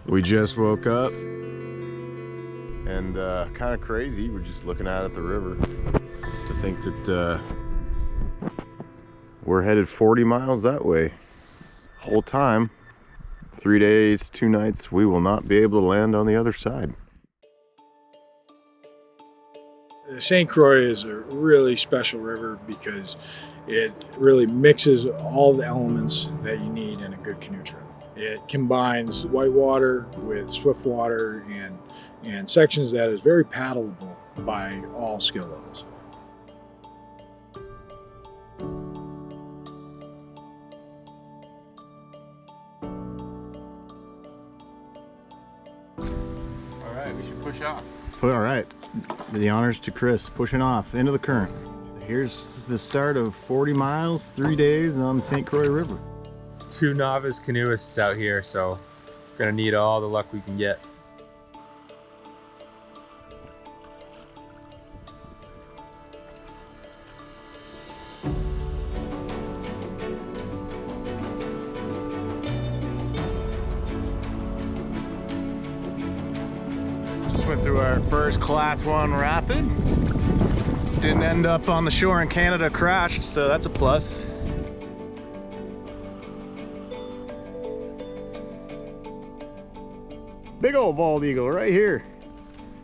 We just woke up and kind of crazy. We're just looking out at the river to think that we're headed 40 miles that way. Whole time, 3 days, 2 nights, we will not be able to land on the other side. The St. Croix is a really special river because it really mixes all the elements that you need in a good canoe trip. It combines whitewater with swift water and sections that is very paddleable by all skill levels. All right, we should push off. All right, the honors to Chris, pushing off into the current. Here's the start of 40 miles, 3 days on the St. Croix River. 2 novice canoeists out here, so we're gonna need all the luck we can get. Went through our first class 1 rapid. Didn't end up on the shore in Canada, crashed, so that's a plus. Big old bald eagle right here.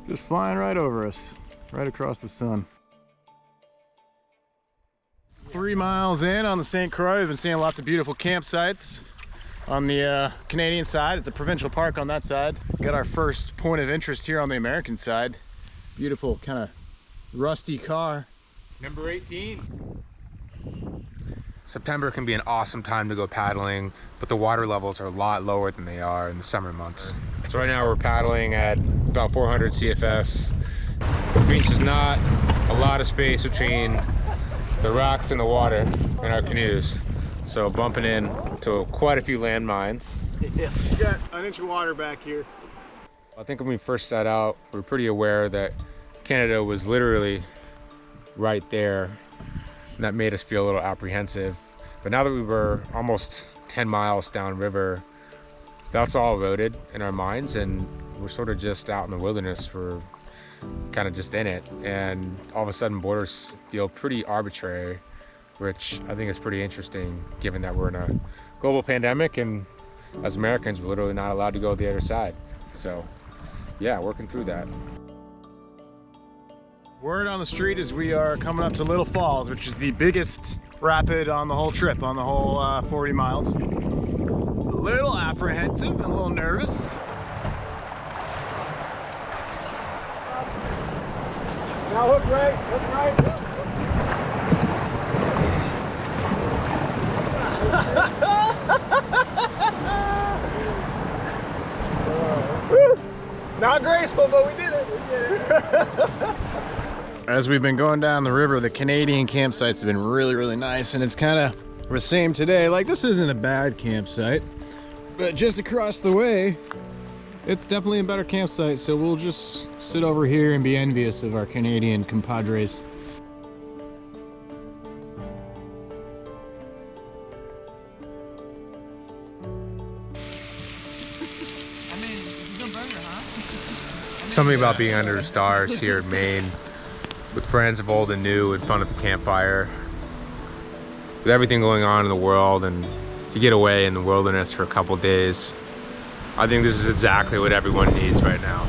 Just flying right over us, right across the sun. 3 miles in on the St. Croix, we've been seeing lots of beautiful campsites. On the Canadian side, it's a provincial park on that side. Got our first point of interest here on the American side. Beautiful kind of rusty car. Number 18. September can be an awesome time to go paddling, but the water levels are a lot lower than they are in the summer months. So right now we're paddling at about 400 CFS, which means there's not a lot of space between the rocks and the water in our canoes. So bumping in to quite a few landmines. Yeah, we got an inch of water back here. I think when we first set out, we were pretty aware that Canada was literally right there, and that made us feel a little apprehensive. But now that we were almost 10 miles downriver, that's all eroded in our minds, and we're sort of just out in the wilderness. We're kind of just in it, and all of a sudden borders feel pretty arbitrary, which I think is pretty interesting given that we're in a global pandemic, and as Americans we're literally not allowed to go to the other side. So yeah, working through that. Word on the street is we are coming up to Little Falls, which is the biggest rapid on the whole trip, on the whole 40 miles. A little apprehensive and a little nervous. Now look right, look right. Not graceful, but we did it. We did it. As we've been going down the river, the Canadian campsites have been really, really nice, and it's kind of the same today. Like, this isn't a bad campsite, but just across the way, it's definitely a better campsite. So we'll just sit over here and be envious of our Canadian compadres. Something about being under the stars here in Maine, with friends of old and new and fun at the campfire. With everything going on in the world, and to get away in the wilderness for a couple days, I think this is exactly what everyone needs right now.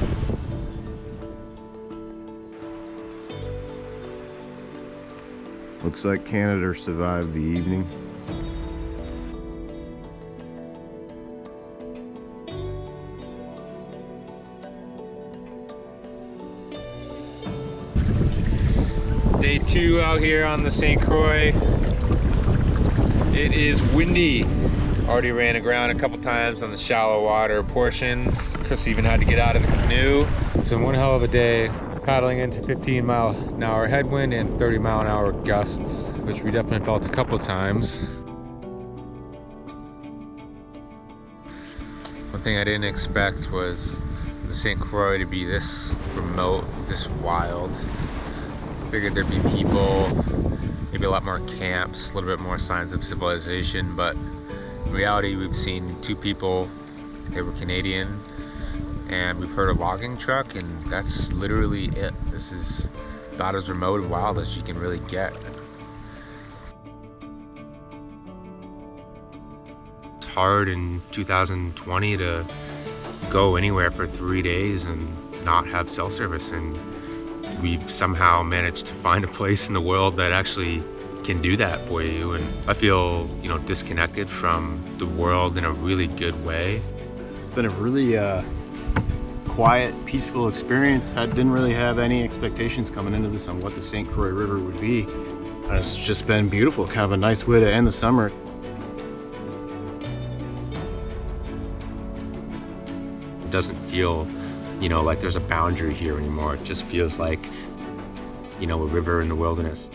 Looks like Canada survived the evening. Day 2 out here on the St. Croix. It is windy. Already ran aground a couple times on the shallow water portions. Chris even had to get out of the canoe. So one hell of a day, paddling into 15-mile-an-hour headwind and 30-mile-an-hour gusts, which we definitely felt a couple times. One thing I didn't expect was the St. Croix to be this remote, this wild. Figured there'd be people, maybe a lot more camps, a little bit more signs of civilization, but in reality we've seen 2 people. They were Canadian, and we've heard a logging truck, and that's literally it. This is about as remote and wild as you can really get. It's hard in 2020 to go anywhere for 3 days and not have cell service, and we've somehow managed to find a place in the world that actually can do that for you. And I feel, disconnected from the world in a really good way. It's been a really quiet, peaceful experience. I didn't really have any expectations coming into this on what the St. Croix River would be. And it's just been beautiful, kind of a nice way to end the summer. It doesn't feel, like there's a boundary here anymore. It just feels like, a river in the wilderness.